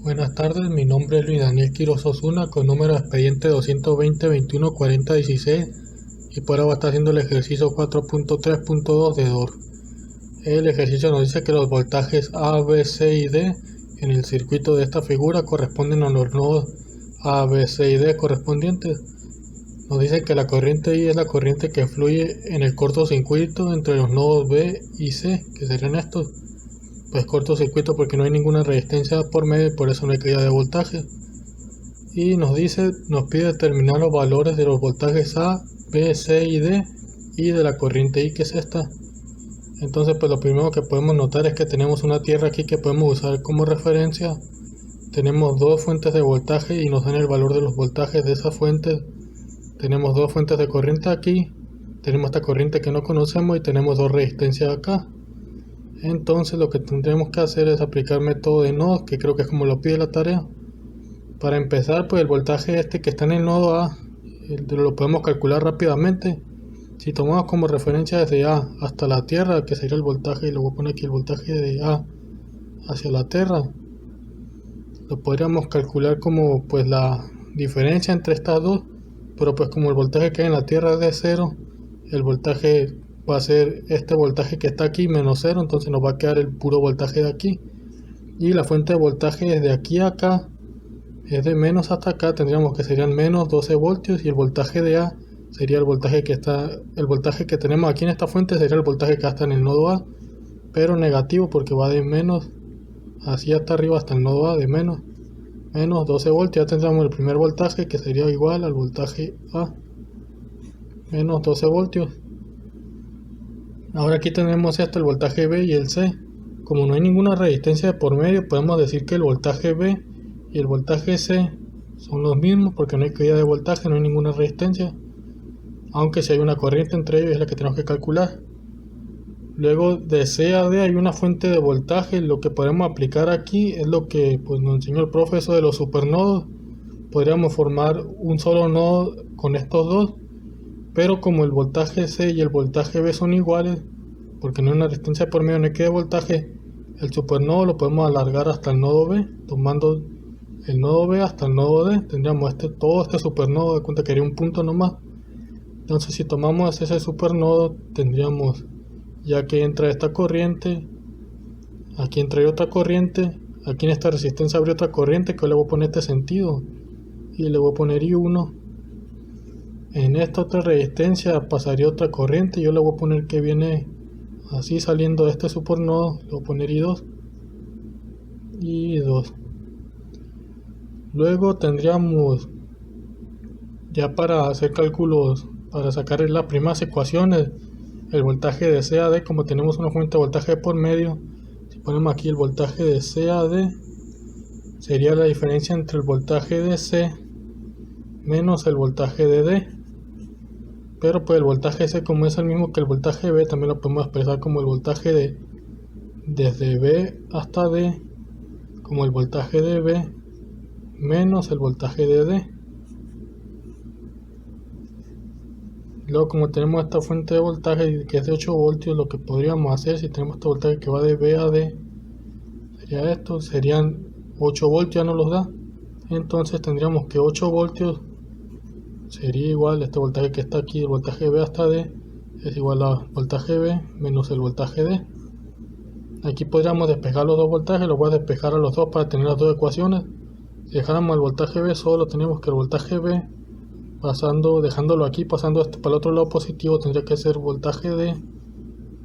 Buenas tardes, mi nombre es Luis Daniel Quiroz Osuna con número de expediente 220-21-40-16 y por ahora va a estar haciendo el ejercicio 4.3.2 de DOR. El ejercicio nos dice que los voltajes A, B, C y D en el circuito de esta figura corresponden a los nodos A, B, C y D correspondientes. Nos dice que la corriente I es la corriente que fluye en el cortocircuito entre los nodos B y C, que serían estos. Pues cortocircuito porque no hay ninguna resistencia por medio y por eso no hay caída de voltaje. Y nos pide determinar los valores de los voltajes A, B, C y D y de la corriente I, que es esta. Entonces pues lo primero que podemos notar es que tenemos una tierra aquí que podemos usar como referencia. Tenemos dos fuentes de voltaje y nos dan el valor de los voltajes de esas fuentes. Tenemos dos fuentes de corriente aquí, tenemos esta corriente que no conocemos y tenemos dos resistencias acá. Entonces lo que tendremos que hacer es aplicar método de nodos, que creo que es como lo pide la tarea. Para empezar, pues el voltaje este que está en el nodo A lo podemos calcular rápidamente. Si tomamos como referencia desde A hasta la Tierra, que sería el voltaje, y lo voy a poner aquí, el voltaje de A hacia la Tierra, lo podríamos calcular como pues la diferencia entre estas dos, pero pues como el voltaje que hay en la Tierra es de 0, el voltaje va a ser este voltaje que está aquí menos 0, entonces nos va a quedar el puro voltaje de aquí. Y la fuente de voltaje desde aquí a acá es de menos hasta acá, tendríamos que serían menos 12 voltios y el voltaje de A sería el voltaje que tenemos aquí en esta fuente sería el voltaje que está en el nodo A, pero negativo porque va de menos hacia hasta arriba hasta el nodo A de menos 12 voltios. Ya tendríamos el primer voltaje que sería igual al voltaje A, menos 12 voltios. Ahora aquí tenemos esto, el voltaje B y el C. Como no hay ninguna resistencia de por medio, podemos decir que el voltaje B y el voltaje C son los mismos porque no hay caída de voltaje, no hay ninguna resistencia. Aunque si hay una corriente entre ellos es la que tenemos que calcular. Luego de C a D hay una fuente de voltaje. Lo que podemos aplicar aquí es lo que pues, nos enseñó el profesor de los supernodos. Podríamos formar un solo nodo con estos dos, pero como el voltaje C y el voltaje B son iguales, porque no hay una resistencia por medio, no hay que de voltaje, el supernodo lo podemos alargar hasta el nodo B, tomando el nodo B hasta el nodo D. Tendríamos todo este supernodo, de cuenta que haría un punto nomás. Entonces si tomamos ese supernodo, tendríamos, ya que entra esta corriente, aquí entra otra corriente, aquí en esta resistencia habría otra corriente que le voy a poner este sentido y le voy a poner I1. En esta otra resistencia pasaría otra corriente, yo le voy a poner que viene así saliendo de este supernodo, le voy a poner I2 y 2. Luego tendríamos, ya para hacer cálculos, para sacar las primeras ecuaciones, el voltaje de C a D, como tenemos una fuente de voltaje por medio, si ponemos aquí el voltaje de C a D, sería la diferencia entre el voltaje de C menos el voltaje de D. Pero pues el voltaje C, como es el mismo que el voltaje B, también lo podemos expresar como el voltaje de desde B hasta D, como el voltaje de B menos el voltaje de D. Luego, como tenemos esta fuente de voltaje que es de 8 voltios, lo que podríamos hacer si tenemos este voltaje que va de B a D sería esto, serían 8 voltios, ya no los da. Entonces tendríamos que 8 voltios sería igual, este voltaje que está aquí, el voltaje B hasta D, es igual a voltaje B menos el voltaje D. Aquí podríamos despejar los dos voltajes, los voy a despejar a los dos para tener las dos ecuaciones. Si dejáramos el voltaje B solo, tenemos que el voltaje B, dejándolo aquí, pasando esto para el otro lado positivo, tendría que ser voltaje D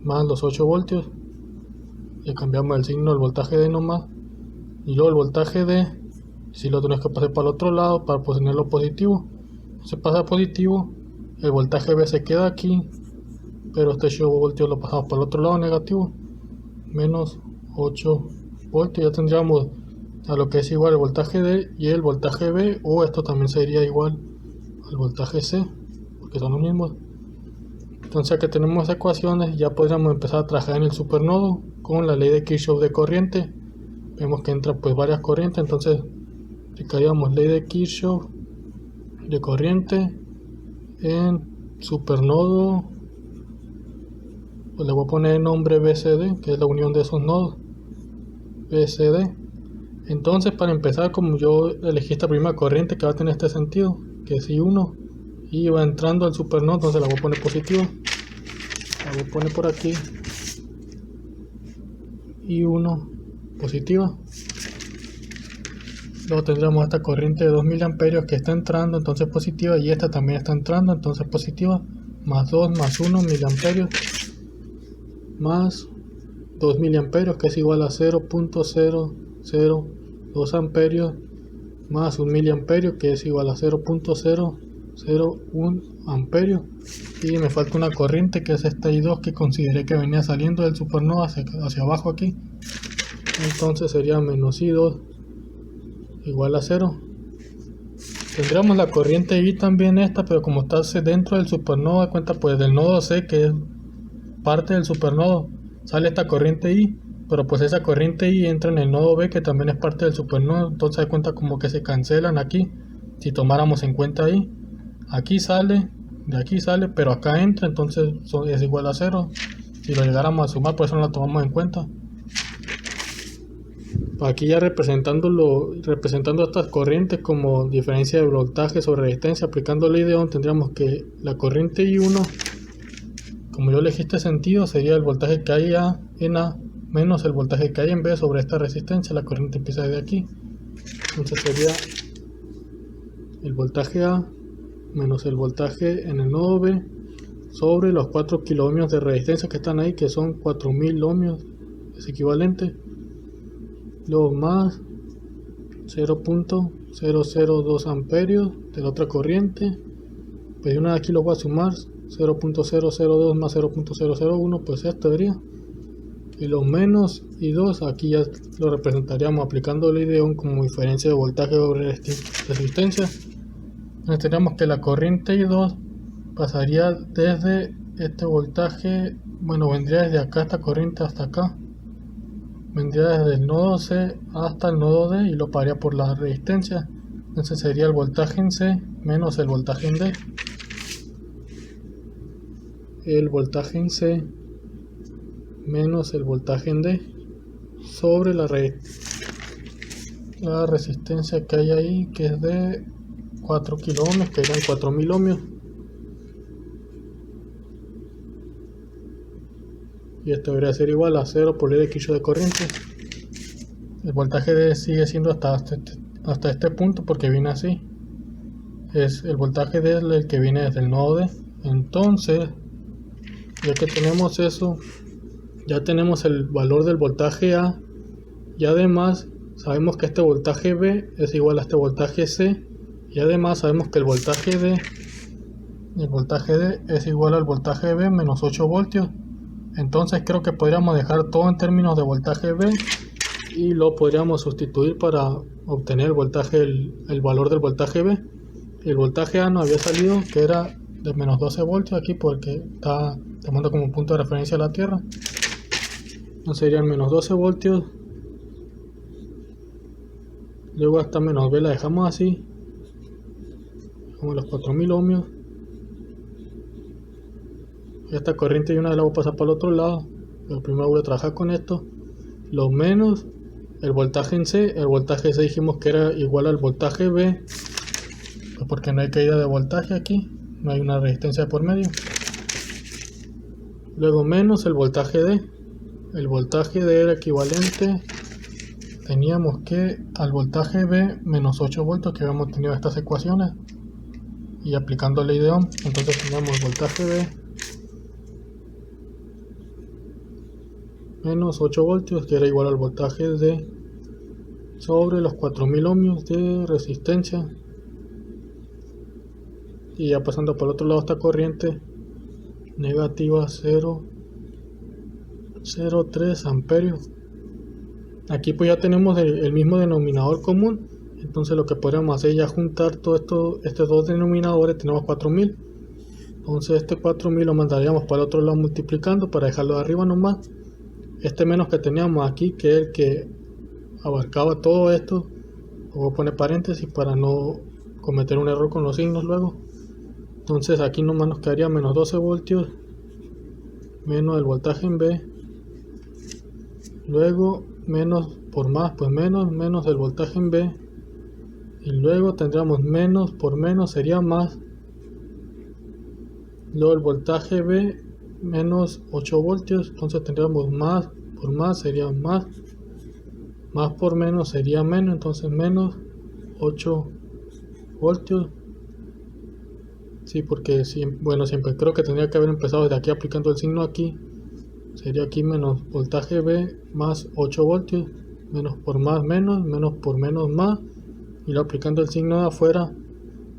más los 8 voltios. Le cambiamos el signo del voltaje D nomás. Y luego el voltaje D, si lo tenemos que pasar para el otro lado para tenerlo positivo. Se pasa positivo, el voltaje B se queda aquí, pero este 8 voltios lo pasamos para el otro lado negativo, menos 8 voltios. Ya tendríamos a lo que es igual el voltaje D y el voltaje B, o esto también sería igual al voltaje C, porque son los mismos. Entonces ya que tenemos esas ecuaciones, ya podríamos empezar a trabajar en el supernodo con la ley de Kirchhoff de corriente. Vemos que entra pues varias corrientes, entonces aplicaríamos ley de Kirchhoff de corriente en supernodo, pues le voy a poner el nombre BCD, que es la unión de esos nodos, BCD. Entonces, para empezar, como yo elegí esta primera corriente que va a tener este sentido, que es I1, y va entrando al supernodo, entonces la voy a poner positiva. La voy a poner por aquí. I1 positiva. Luego tendremos esta corriente de 2 miliamperios que está entrando, entonces positiva, y esta también está entrando, entonces positiva, más 2 más 1 miliamperios, más 2 miliamperios, que es igual a 0.002 amperios, más 1 miliamperio, que es igual a 0.001 amperios, y me falta una corriente que es esta I2 que consideré que venía saliendo del supernova hacia abajo aquí, entonces sería menos I2 igual a 0. Tendríamos la corriente I también esta, pero como está dentro del supernova, de cuenta pues del nodo C, que es parte del supernodo, sale esta corriente I, pero pues esa corriente I entra en el nodo B, que también es parte del supernodo, entonces de cuenta como que se cancelan aquí. Si tomáramos en cuenta I, aquí sale, de aquí sale, pero acá entra, entonces es igual a 0. Si lo llegáramos a sumar, por eso no la tomamos en cuenta. Aquí ya representando estas corrientes como diferencia de voltaje sobre resistencia, aplicando la ley de Ohm, tendríamos que la corriente I1, como yo elegí este sentido, sería el voltaje que hay en A menos el voltaje que hay en B sobre esta resistencia. La corriente empieza desde aquí, entonces sería el voltaje A menos el voltaje en el nodo B sobre los 4 kiloohmios de resistencia que están ahí, que son 4000 ohmios, es equivalente. Luego más 0.002 amperios de la otra corriente, pues de una de aquí lo voy a sumar, 0.002 más 0.001, pues esto sería, y los menos I2 aquí ya lo representaríamos aplicando la ley de Ohm como diferencia de voltaje sobre resistencia. Entonces tendríamos que la corriente I2 pasaría desde este voltaje, bueno, vendría desde acá esta corriente hasta acá, vendría desde el nodo C hasta el nodo D y lo pagaría por la resistencia. Entonces sería el voltaje en C menos el voltaje en D. El voltaje en C menos el voltaje en D sobre la resistencia que hay ahí, que es de 4 kiloohmios, que eran 4000 ohmios. Y esto debería ser igual a 0 por ley de Kirchhoff de corriente. El voltaje D sigue siendo hasta este punto porque viene así. El voltaje D es el que viene desde el nodo D. Entonces, ya que tenemos eso, ya tenemos el valor del voltaje A, y además sabemos que este voltaje B es igual a este voltaje C, y además sabemos que el voltaje D es igual al voltaje B menos 8 voltios. Entonces creo que podríamos dejar todo en términos de voltaje B y lo podríamos sustituir para obtener el valor del voltaje B. El voltaje A no había salido, que era de menos 12 voltios aquí, porque está tomando como punto de referencia a la Tierra. Entonces serían menos 12 voltios. Luego hasta menos B la dejamos así, como los 4000 ohmios. Esta corriente y una vez la voy a pasar para el otro lado, pero primero voy a trabajar con esto. Lo menos el voltaje en C, el voltaje C dijimos que era igual al voltaje B, pues porque no hay caída de voltaje aquí, no hay una resistencia por medio. Luego menos el voltaje D era equivalente, teníamos que al voltaje B menos 8 voltios que habíamos tenido estas ecuaciones, y aplicando ley de Ohm, entonces teníamos voltaje B menos 8 voltios, que era igual al voltaje D sobre los 4000 ohmios de resistencia. Y ya pasando por el otro lado esta corriente negativa 0.03 amperios. Aquí pues ya tenemos el mismo denominador común, entonces lo que podríamos hacer es ya juntar todo estos dos denominadores. Tenemos 4000, entonces este 4000 lo mandaríamos para el otro lado multiplicando para dejarlo de arriba nomás. Este menos que teníamos aquí, que es el que abarcaba todo esto, voy a poner paréntesis para no cometer un error con los signos luego. Entonces aquí nomás nos quedaría menos 12 voltios menos el voltaje en B, luego menos por más, pues menos el voltaje en B, y luego tendríamos menos por menos sería más, luego el voltaje B menos 8 voltios, entonces tendríamos más por más sería más por menos sería menos, entonces menos 8 voltios. Sí, porque siempre creo que tendría que haber empezado desde aquí aplicando el signo aquí. Sería aquí menos voltaje B más 8 voltios, menos por más menos por menos más, y luego aplicando el signo de afuera,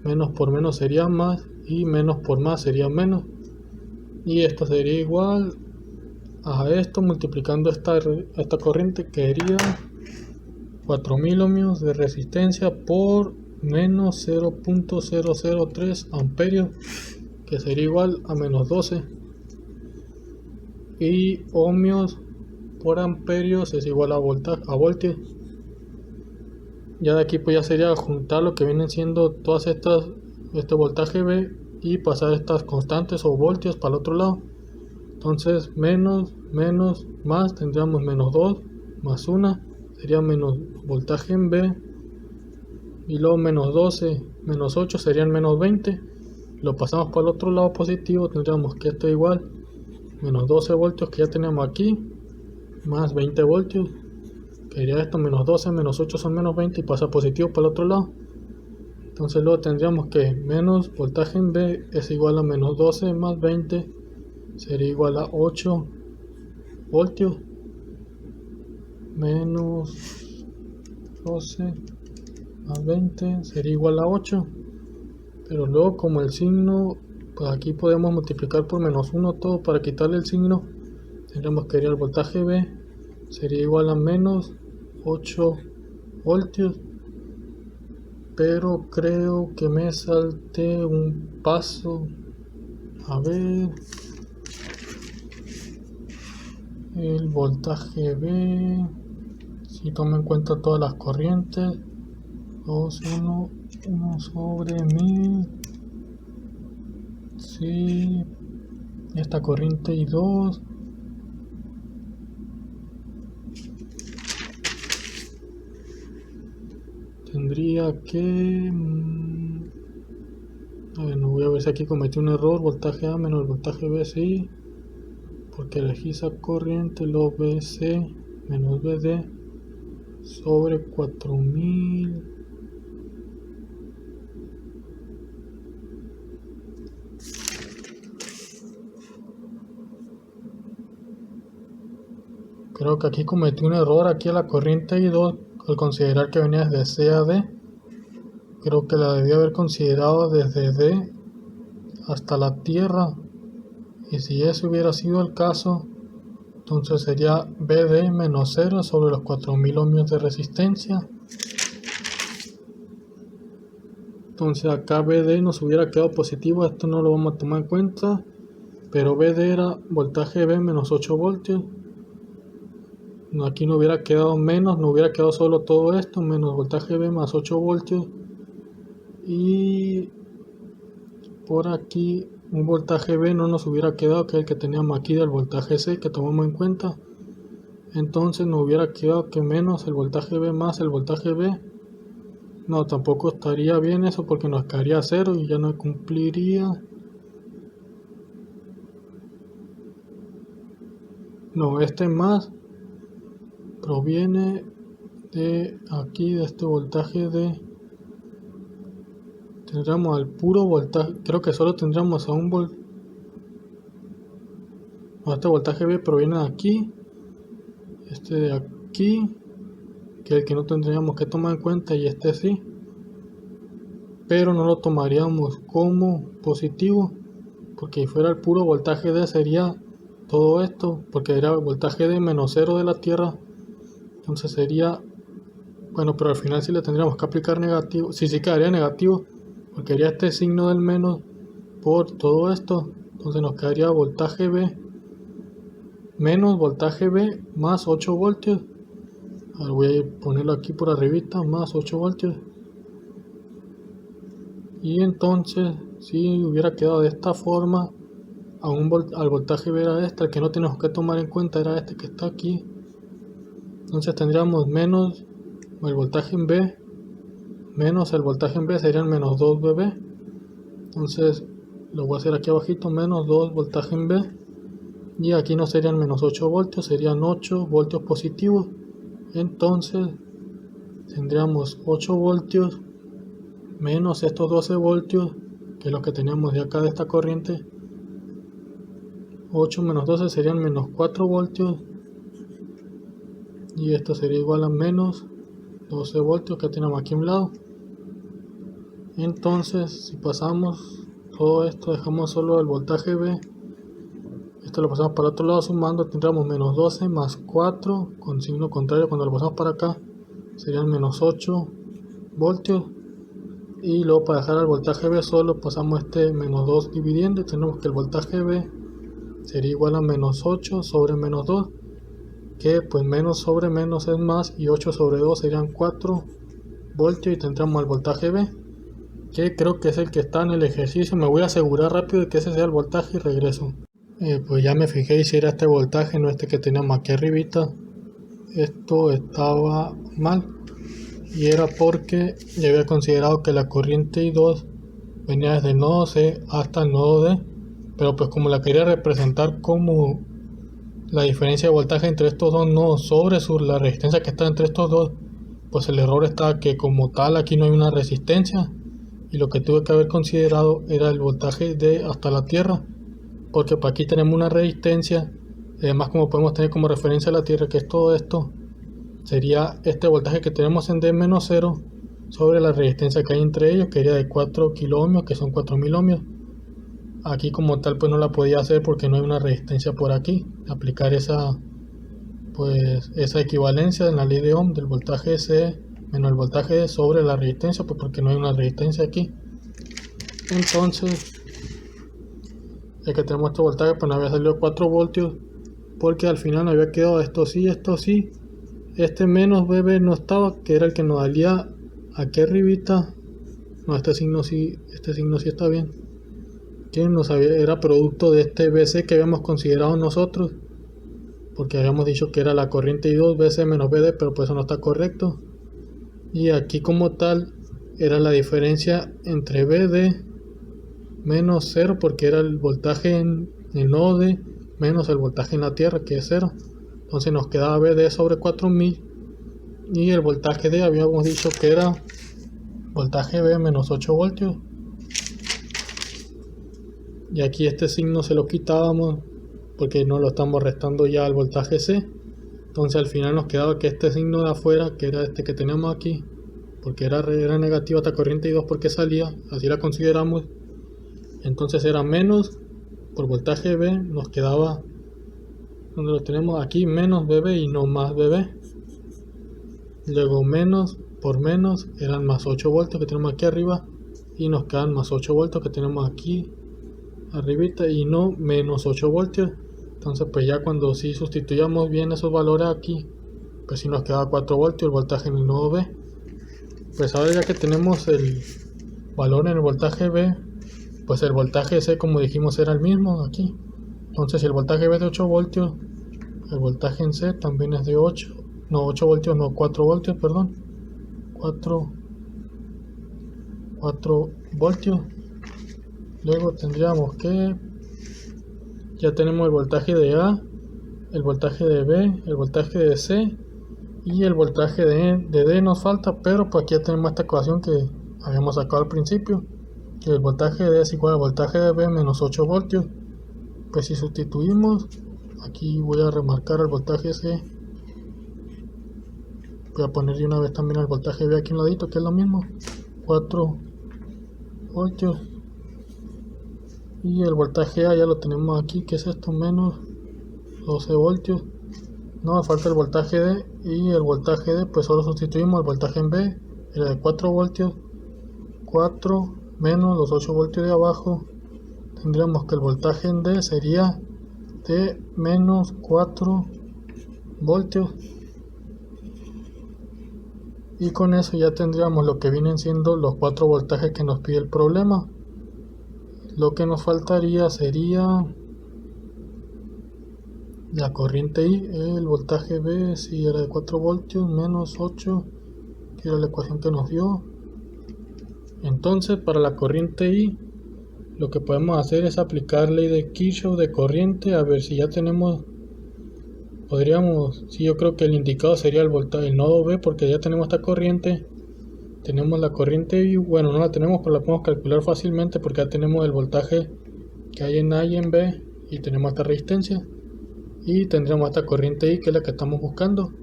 menos por menos sería más y menos por más sería menos, y esto sería igual a esto multiplicando esta corriente, que sería 4000 ohmios de resistencia por menos 0.003 amperios, que sería igual a menos 12, y ohmios por amperios es igual a voltios. Ya de aquí pues ya sería juntar lo que vienen siendo todas estas, este voltaje B, y pasar estas constantes o voltios para el otro lado. Entonces menos más tendríamos menos 2 más 1 sería menos voltaje en B, y luego menos 12 menos 8 serían menos 20. Lo pasamos para el otro lado positivo, tendríamos que esto igual menos 12 voltios que ya tenemos aquí más 20 voltios, que sería esto menos 12 menos 8 son menos 20, y pasa positivo para el otro lado. Entonces luego tendríamos que menos voltaje en B es igual a menos 12 más 20 sería igual a 8 voltios, menos 12 más 20 sería igual a 8, pero luego como el signo, pues aquí podemos multiplicar por menos 1 todo para quitarle el signo. Tendremos que ir al voltaje B sería igual a menos 8 voltios, pero creo que me salté un paso. A ver, el voltaje B, si toma en cuenta todas las corrientes, 1 sobre 1000, sí, esta corriente y 2, tendría que a ver, no voy a ver si aquí cometí un error. Voltaje A menos el voltaje B, sí, porque elegí esa corriente. Lo BC menos BD sobre 4000. Creo que aquí cometí un error aquí a la corriente I2 al considerar que venía desde C a D. Creo que la debía haber considerado desde D hasta la Tierra, y si ese hubiera sido el caso, entonces sería BD menos 0 sobre los 4000 ohmios de resistencia. Entonces acá BD nos hubiera quedado positivo, esto no lo vamos a tomar en cuenta, pero BD era voltaje B menos 8 voltios. Aquí no hubiera quedado menos, no hubiera quedado solo todo esto, menos voltaje B más 8 voltios. Y por aquí un voltaje B no nos hubiera quedado, que es el que teníamos aquí del voltaje C que tomamos en cuenta. Entonces nos hubiera quedado que menos el voltaje B más el voltaje B. No, tampoco estaría bien eso, porque nos quedaría 0 y ya no cumpliría. No, este más proviene de aquí, de este voltaje de... Tendríamos al puro voltaje, creo que solo tendríamos a un voltaje. No, este voltaje B proviene de aquí, este de aquí, que es el que no tendríamos que tomar en cuenta, y este sí, pero no lo tomaríamos como positivo, porque si fuera el puro voltaje D sería todo esto, porque era el voltaje D menos 0 de la Tierra. Entonces sería, bueno, pero al final sí le tendríamos que aplicar negativo, sí quedaría negativo, porque haría este signo del menos por todo esto. Entonces nos quedaría voltaje B menos voltaje B más 8 voltios. Ahora voy a ponerlo aquí por arribita, más 8 voltios. Y entonces si hubiera quedado de esta forma, al voltaje B era este, el que no tenemos que tomar en cuenta era este que está aquí. Entonces tendríamos menos el voltaje en B menos el voltaje en B serían menos 2 VB. Entonces lo voy a hacer aquí abajito, menos 2 voltaje en B, y aquí no serían menos 8 voltios, serían 8 voltios positivos. Entonces tendríamos 8 voltios menos estos 12 voltios, que es lo que teníamos de acá de esta corriente. 8 menos 12 serían menos 4 voltios, y esto sería igual a menos 12 voltios que tenemos aquí a un lado. Entonces si pasamos todo esto, dejamos solo el voltaje B, esto lo pasamos para el otro lado sumando, tendríamos menos 12 más 4 con signo contrario. Cuando lo pasamos para acá serían menos 8 voltios, y luego para dejar el voltaje B solo pasamos este menos 2 dividiendo, y tenemos que el voltaje B sería igual a menos 8 sobre menos 2, que pues menos sobre menos es más, y 8 sobre 2 serían 4 voltios, y tendremos el voltaje B, que creo que es el que está en el ejercicio. Me voy a asegurar rápido de que ese sea el voltaje y regreso. Pues ya me fijé si era este voltaje, no este que teníamos aquí arribita. Esto estaba mal, y era porque ya había considerado que la corriente I2 venía desde el nodo C hasta el nodo D, pero pues como la quería representar como la diferencia de voltaje entre estos dos nodos sobre la resistencia que está entre estos dos, pues el error está que como tal aquí no hay una resistencia, y lo que tuve que haber considerado era el voltaje de hasta la Tierra, porque para aquí tenemos una resistencia. Además, como podemos tener como referencia a la Tierra, que es todo esto, sería este voltaje que tenemos en D-0 sobre la resistencia que hay entre ellos, que sería de 4 kiloohmios, que son 4000 ohmios. Aquí como tal pues no la podía hacer porque no hay una resistencia por aquí. Aplicar esa equivalencia en la ley de Ohm del voltaje C menos el voltaje D sobre la resistencia, pues porque no hay una resistencia aquí. Entonces el que tenemos este voltaje pues no había salido 4 voltios, porque al final no había quedado esto sí, este menos BB no estaba, que era el que nos salía aquí arribita. No, este signo sí está bien, que era producto de este BC que habíamos considerado nosotros, porque habíamos dicho que era la corriente I2 BC menos BD, pero pues eso no está correcto. Y aquí como tal era la diferencia entre BD menos 0, porque era el voltaje en el nodo D menos el voltaje en la Tierra, que es 0. Entonces nos quedaba BD sobre 4000, y el voltaje D habíamos dicho que era voltaje B menos 8 voltios. Y aquí este signo se lo quitábamos porque no lo estamos restando ya al voltaje C. Entonces al final nos quedaba que este signo de afuera, que era este que tenemos aquí, porque era negativa esta corriente I2 porque salía, así la consideramos. Entonces era menos por voltaje B, nos quedaba donde lo tenemos aquí, menos BB y no más BB. Luego menos por menos eran más 8 voltios que tenemos aquí arriba, y nos quedan más 8 voltios que tenemos aquí arribita, y no menos 8 voltios. Entonces pues ya cuando sí sustituyamos bien esos valores aquí, pues sí nos queda 4 voltios el voltaje en el nodo B. Pues ahora ya que tenemos el valor en el voltaje B, pues el voltaje C, como dijimos, era el mismo aquí. Entonces si el voltaje B es de 8 voltios, el voltaje en C también es de 8 voltios, no 4 voltios, perdón, 4 voltios. Luego tendríamos que ya tenemos el voltaje de A, el voltaje de B, el voltaje de C y el voltaje de D nos falta, pero pues aquí ya tenemos esta ecuación que habíamos sacado al principio, que el voltaje de D es igual al voltaje de B menos 8 voltios. Pues si sustituimos, aquí voy a remarcar el voltaje C, voy a poner de una vez también el voltaje B aquí en ladito, que es lo mismo, 4 voltios. Y el voltaje A ya lo tenemos aquí, que es esto, menos 12 voltios. No, me falta el voltaje D, y el voltaje D pues solo sustituimos el voltaje en B, era de 4 voltios, 4 menos los 8 voltios de abajo. Tendríamos que el voltaje en D sería de menos 4 voltios. Y con eso ya tendríamos lo que vienen siendo los 4 voltajes que nos pide el problema. Lo que nos faltaría sería La corriente I, el voltaje B, si era de 4 voltios, menos 8, que era la ecuación que nos dio. Entonces, para la corriente I, lo que podemos hacer es aplicar ley de Kirchhoff de corriente, a ver si ya tenemos, sí, yo creo que el indicado sería el voltaje, el nodo B, porque ya tenemos esta corriente. Tenemos la corriente I, bueno, no la tenemos, pero la podemos calcular fácilmente porque ya tenemos el voltaje que hay en A y en B, y tenemos esta resistencia. Y tendremos esta corriente I, que es la que estamos buscando.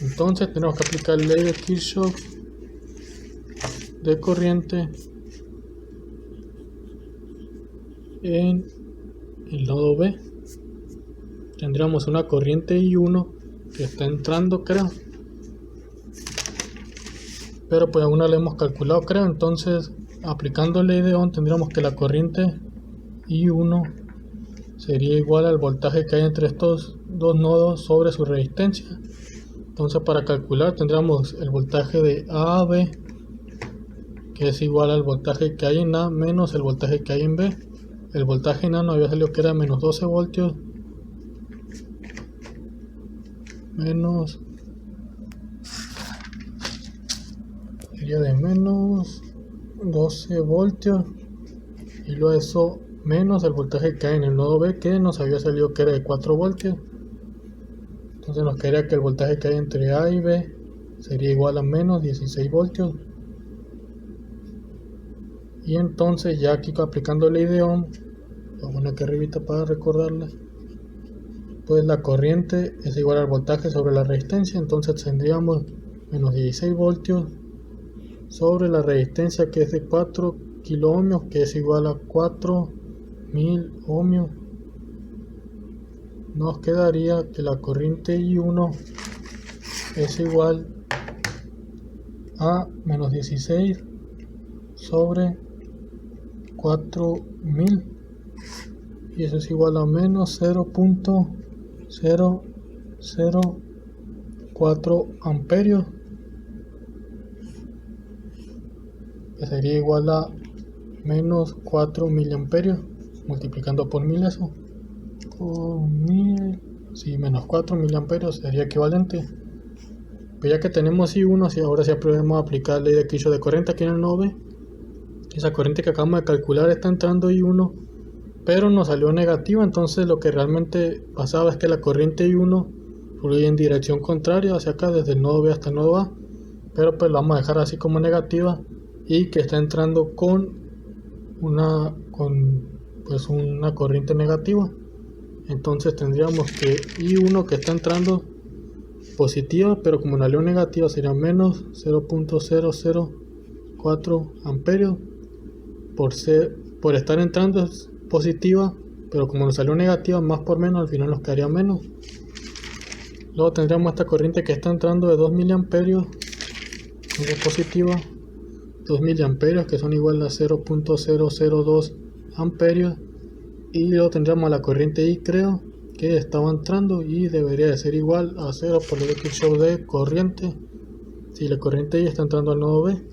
Entonces tenemos que aplicar la ley de Kirchhoff de corriente en el nodo B. Tendríamos una corriente I1 que está entrando, creo, pero pues aún no la hemos calculado, creo. Entonces, aplicando ley de Ohm, tendríamos que la corriente I1 sería igual al voltaje que hay entre estos dos nodos sobre su resistencia. Entonces, para calcular tendríamos el voltaje de A a B, que es igual al voltaje que hay en A menos el voltaje que hay en B. El voltaje en A nos había salido que era menos 12 voltios, menos, sería de menos 12 voltios, y luego eso menos el voltaje que hay en el nodo B, que nos había salido que era de 4 voltios. Entonces nos quedaría que el voltaje que hay entre A y B sería igual a menos 16 voltios. Y entonces ya aquí aplicando ley de Ohm, lo voy a poner aquí arribita para recordarla, pues la corriente es igual al voltaje sobre la resistencia. Entonces tendríamos menos 16 voltios sobre la resistencia, que es de 4 kilo ohmios, que es igual a 4000 ohmios. Nos quedaría que la corriente I1 es igual a menos 16 sobre 4000, y eso es igual a menos 0.004 amperios, que sería igual a menos 4 miliamperios, multiplicando por 1000 eso, por 1000, sí, menos 4 miliamperios sería equivalente. Pues ya que tenemos I1, si ahora sí podemos aplicar la ley de Kirchhoff de corriente aquí en el nodo B. Esa corriente que acabamos de calcular está entrando I1, pero nos salió negativa. Entonces lo que realmente pasaba es que la corriente I1 fluye en dirección contraria hacia acá, desde el nodo B hasta el nodo A, pero pues lo vamos a dejar así como negativa, y que está entrando con una corriente negativa. Entonces tendríamos que I1 que está entrando positiva, pero como la leo negativa sería menos 0.004 amperios. Por estar entrando es positiva, pero como nos salió negativa, más por menos, al final nos quedaría menos. Luego tendríamos esta corriente que está entrando de 2 miliamperios, es positiva, 2 miliamperios, que son igual a 0.002 amperios. Y luego tendríamos la corriente I, creo, que estaba entrando y debería de ser igual a 0 por el Kirchhoff de corriente, si la corriente I está entrando al nodo B.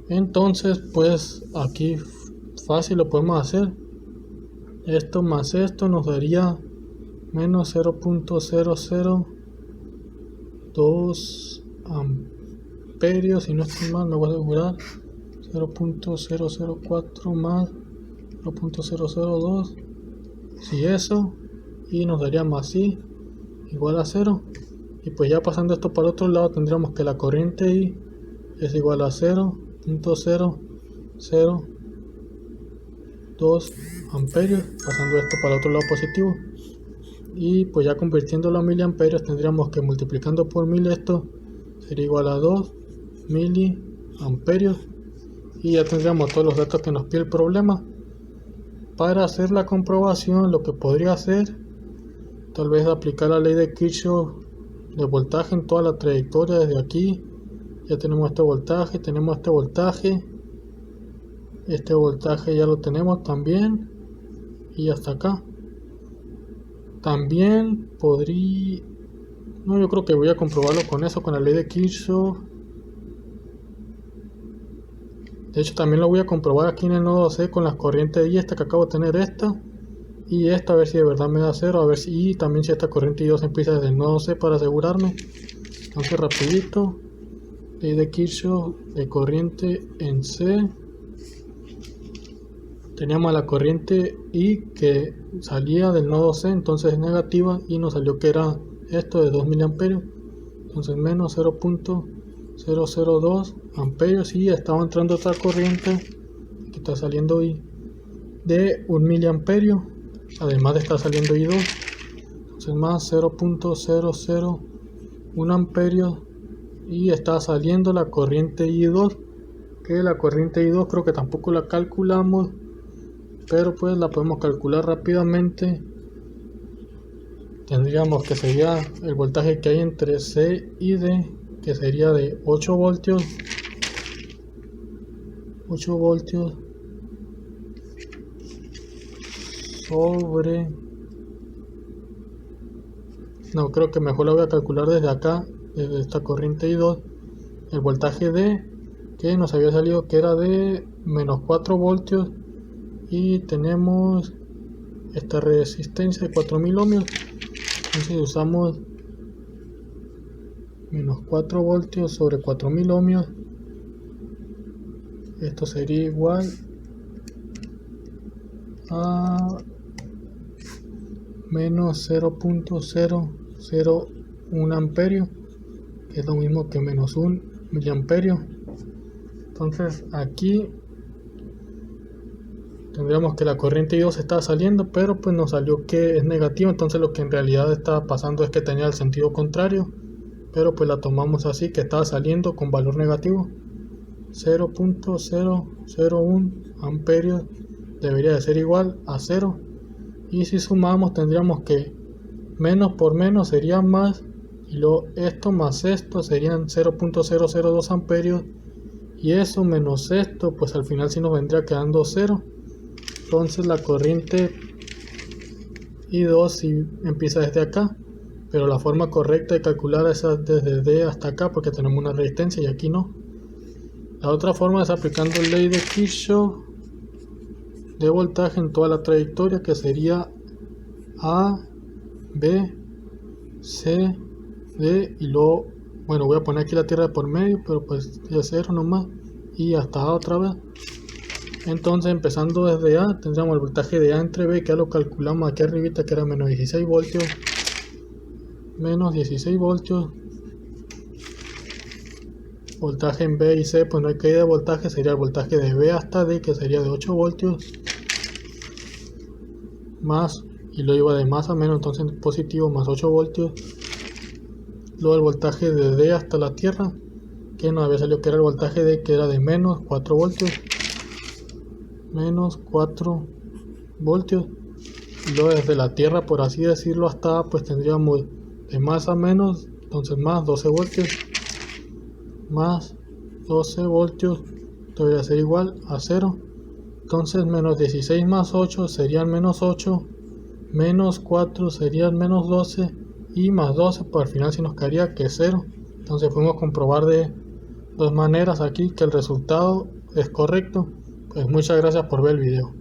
Entonces pues aquí fácil lo podemos hacer. Esto más esto nos daría menos 0.002 amperios, si no estoy mal, me voy a asegurar. 0.004 más 0.002, si eso, y nos daría más I igual a 0. Y pues ya pasando esto para otro lado, tendríamos que la corriente I es igual a 0.002 amperios, pasando esto para otro lado positivo. Y pues ya convirtiéndolo a miliamperios, tendríamos que multiplicando por 1000 esto sería igual a 2 miliamperios. Y ya tendríamos todos los datos que nos pide el problema. Para hacer la comprobación, lo que podría hacer, tal vez aplicar la ley de Kirchhoff de voltaje en toda la trayectoria desde aquí. Ya tenemos este voltaje, este voltaje ya lo tenemos también, y hasta acá. También podría, no, yo creo que voy a comprobarlo con eso, con la ley de Kirchhoff. De hecho también lo voy a comprobar aquí en el nodo C con las corrientes I, esta que acabo de tener, esta, y esta a ver si de verdad me da 0, a ver si, y también si esta corriente I2 empieza desde el nodo C para asegurarme. Entonces rapidito, ley de Kirchhoff de corriente en C. Teníamos la corriente I que salía del nodo C, entonces es negativa, y nos salió que era esto de 2 miliamperios, entonces menos 0.002 amperios, y estaba entrando otra corriente que está saliendo I de 1 miliamperio, además de estar saliendo I2, entonces más 0.001 amperios, y está saliendo la corriente I2, que la corriente I2 creo que tampoco la calculamos, pero pues la podemos calcular rápidamente. Tendríamos que sería el voltaje que hay entre C y D, que sería de 8 voltios sobre, no, creo que mejor lo voy a calcular desde acá, desde esta corriente I2, el voltaje D que nos había salido que era de menos 4 voltios, y tenemos esta resistencia de 4000 ohmios. Entonces usamos menos 4 voltios sobre 4000 ohmios, esto sería igual a menos 0.001 amperio, que es lo mismo que menos 1 miliamperio. Entonces aquí tendríamos que la corriente I2 está saliendo, pero pues nos salió que es negativo, entonces lo que en realidad estaba pasando es que tenía el sentido contrario, pero pues la tomamos así, que estaba saliendo con valor negativo. 0.001 amperios debería de ser igual a 0, y si sumamos tendríamos que menos por menos sería más, y luego esto más esto serían 0.002 amperios, y eso menos esto pues al final sí nos vendría quedando 0. Entonces la corriente I2 sí empieza desde acá, pero la forma correcta de calcular es desde D hasta acá, porque tenemos una resistencia y aquí no. La otra forma es aplicando la ley de Kirchhoff de voltaje en toda la trayectoria, que sería A, B, C, D, y luego, bueno, voy a poner aquí la tierra de por medio, pero pues es 0 nomás, y hasta A otra vez. Entonces empezando desde A tendríamos el voltaje de A entre B, que ya lo calculamos aquí arribita, que era menos 16 voltios, voltaje en B y C, pues no hay caída de voltaje, sería el voltaje de B hasta D, que sería de 8 voltios, más, y lo iba de más a menos, entonces positivo más 8 voltios, luego el voltaje de D hasta la tierra, que nos había salido que era el voltaje D, que era de menos 4 voltios, menos 4 voltios, y luego desde la tierra, por así decirlo, hasta A, pues tendríamos de más a menos, entonces más 12 voltios, más 12 voltios debería ser igual a 0, entonces menos 16 más 8 serían menos 8, menos 4 serían menos 12, y más 12, pues al final sí nos quedaría que 0. Entonces podemos comprobar de dos maneras aquí que el resultado es correcto. Pues muchas gracias por ver el video.